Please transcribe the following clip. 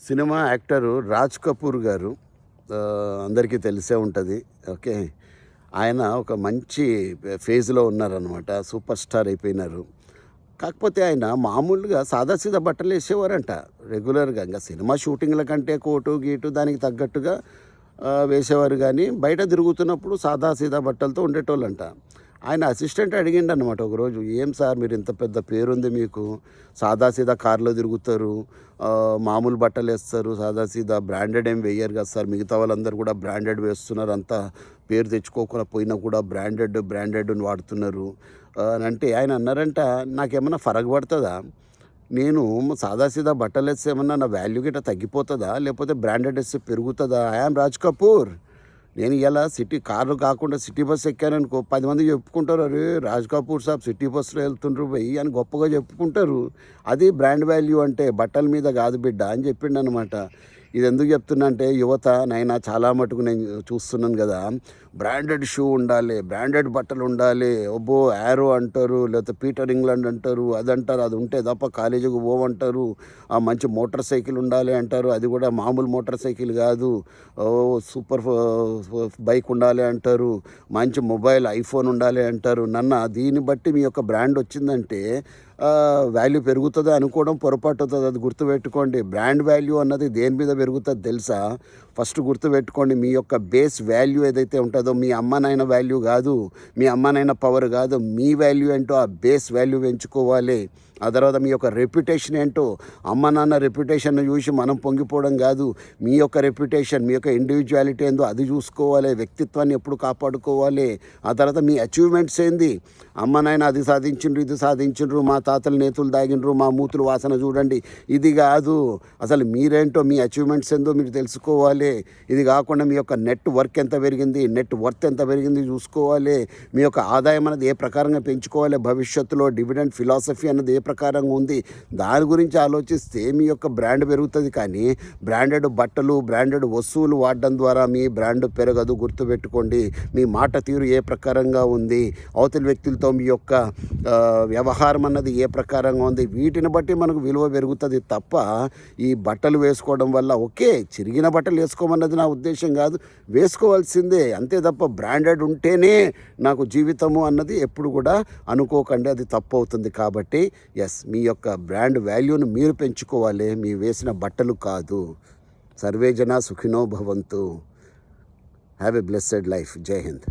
Cinema actor Raj Kapoor గారు అందరికీ తెలిసే ఉంటుంది. ఓకే. ఆయన ఒక మంచి ఫేజ్‌లో ఉన్నారనమాట. సూపర్ స్టార్ అయిపోయినారు. కాకపోతే ఆయన మామూలుగా సాదాసీదా బట్టలేసేవారంట రెగ్యులర్‌గా. ఇంక సినిమా షూటింగ్‌ల కంటే కోటు, గీటు దానికి తగ్గట్టుగా వేసేవారు గానీ, బయట తిరుగుతున్నప్పుడు సాదాసీదా బట్టలతో ఉండేటోళ్ళంట. ఆయన అసిస్టెంట్ అడిగిండనమాట ఒకరోజు, "ఏం సార్ మీరు ఇంత పెద్ద పేరుంది మీకు, సాదాసీదా కార్‌లో తిరుగుతారు, మామూలు బట్టలేస్తారు, సాదాసీదా బ్రాండెడ్ ఏం వెయ్యరు కదా సార్, మిగతా వాళ్ళందరూ కూడా బ్రాండెడ్ వేస్తున్నారు, అంతా పేరు తెచ్చుకోకుండా పోయినా కూడా బ్రాండెడ్‌ని వాడుతున్నారు" అని అంటే ఆయన అన్నారంట, "నాకేమన్నా ఫరక్ పడుతుందా? నేను సాదాసీదా బట్టలేస్తే ఏమన్నా నా వాల్యూ గిట్ట తగ్గిపోతుందా? లేకపోతే బ్రాండెడ్ వేస్తే పెరుగుతుందా? I am Raj Kapoor. నేను ఇలా సిటీ కార్లు కాకుండా సిటీ బస్సు ఎక్కాననుకో 10 మంది చెప్పుకుంటారు, అరే రాజ్ కపూర్ సాబ్ సిటీ బస్సులో వెళ్తుండ్రు భయ్ అని గొప్పగా చెప్పుకుంటారు. అది బ్రాండ్ వాల్యూ అంటే, బట్టల మీద కాదు బిడ్డ" అని చెప్పిండనమాట. ఇది ఎందుకు చెప్తున్నా అంటే, యువత నైనా చాలా మటుకు నేను చూస్తున్నాను కదా, బ్రాండెడ్ షూ ఉండాలి, బ్రాండెడ్ బట్టలు ఉండాలి, అబ్బో యారో అంటారు, లేకపోతే పీటర్ ఇంగ్లాండ్ అంటారు, అదంటారు, అది ఉంటే తప్ప కాలేజీకి పోవంటారు, ఆ మంచి మోటార్ సైకిల్ ఉండాలి అంటారు, అది కూడా మామూలు మోటార్ సైకిల్ కాదు, సూపర్ బైక్ ఉండాలి అంటారు, మంచి మొబైల్ ఐఫోన్ ఉండాలి అంటారు. దీన్ని బట్టి మీ యొక్క బ్రాండ్ వచ్చిందంటే వాల్యూ పెరుగుతుందా అనుకోవడం పొరపాటు అవుతుంది. అది గుర్తుపెట్టుకోండి. బ్రాండ్ వాల్యూ అన్నది దేని మీద పెరుగుతుంది తెలుసా? ఫస్ట్ గుర్తుపెట్టుకోండి, మీ యొక్క బేస్ వాల్యూ ఏదైతే ఉంటుందో, మీ అమ్మ నాయన వాల్యూ కాదు, మీ అమ్మ నాయన పవర్ కాదు, మీ వాల్యూ ఏంటో ఆ బేస్ వాల్యూ పెంచుకోవాలి. ఆ తర్వాత మీ యొక్క రెప్యుటేషన్ ఏంటో, అమ్మ నాన్న రెప్యుటేషన్ చూసి మనం పొంగిపోవడం కాదు, మీ యొక్క రెప్యుటేషన్, మీ యొక్క ఇండివిజువాలిటీ ఏందో అది చూసుకోవాలి, వ్యక్తిత్వాన్ని ఎప్పుడు కాపాడుకోవాలి. ఆ తర్వాత మీ అచీవ్మెంట్స్ ఏంది, అమ్మ నాయన అది సాధించిండ్రు, ఇది సాధించిండ్రు, మా తాతలు నేతులు దాగిండ్రు, మా మూతులు వాసన చూడండి, ఇది కాదు. అసలు మీరేంటో, మీ అచీవ్మెంట్స్ ఏందో మీరు తెలుసుకోవాలి. ఇది కాకుండా మీ యొక్క నెట్ వర్క్ ఎంత పెరిగింది, నెట్ వర్త్ ఎంత పెరిగింది చూసుకోవాలి. మీ యొక్క ఆదాయం అనేది ఏ ప్రకారంగా పెంచుకోవాలి, భవిష్యత్తులో డివిడెండ్ ఫిలాసఫీ అన్నది ఏ ప్రకారంగా ఉంది, దాని గురించి ఆలోచిస్తే మీ యొక్క బ్రాండ్ పెరుగుతుంది. కానీ బ్రాండెడ్ బట్టలు, బ్రాండెడ్ వస్తువులు వాడడం ద్వారా మీ బ్రాండ్ పెరగదు. గుర్తుపెట్టుకోండి. మీ మాట తీరు ఏ ప్రకారంగా ఉంది, అవతలి వ్యక్తులతో మీ యొక్క వ్యవహారం అన్నది ఏ ప్రకారంగా ఉంది, వీటిని బట్టి మనకు విలువ పెరుగుతుంది తప్ప ఈ బట్టలు వేసుకోవడం వల్ల, ఓకే చిరిగిన బట్టలు వేసుకోమన్నది నా ఉద్దేశం కాదు, వేసుకోవాల్సిందే అంతే తప్ప బ్రాండెడ్ ఉంటేనే నాకు జీవితము అన్నది ఎప్పుడు కూడా అనుకోకండి, అది తప్పు అవుతుంది. కాబట్టి మీ యొక్క బ్రాండ్ వాల్యూను మీరు పెంచుకోవాలి, మీ వేసిన బట్టలు కాదు. సర్వే జన సుఖినో భవంతు. Have a blessed life. జై హింద్.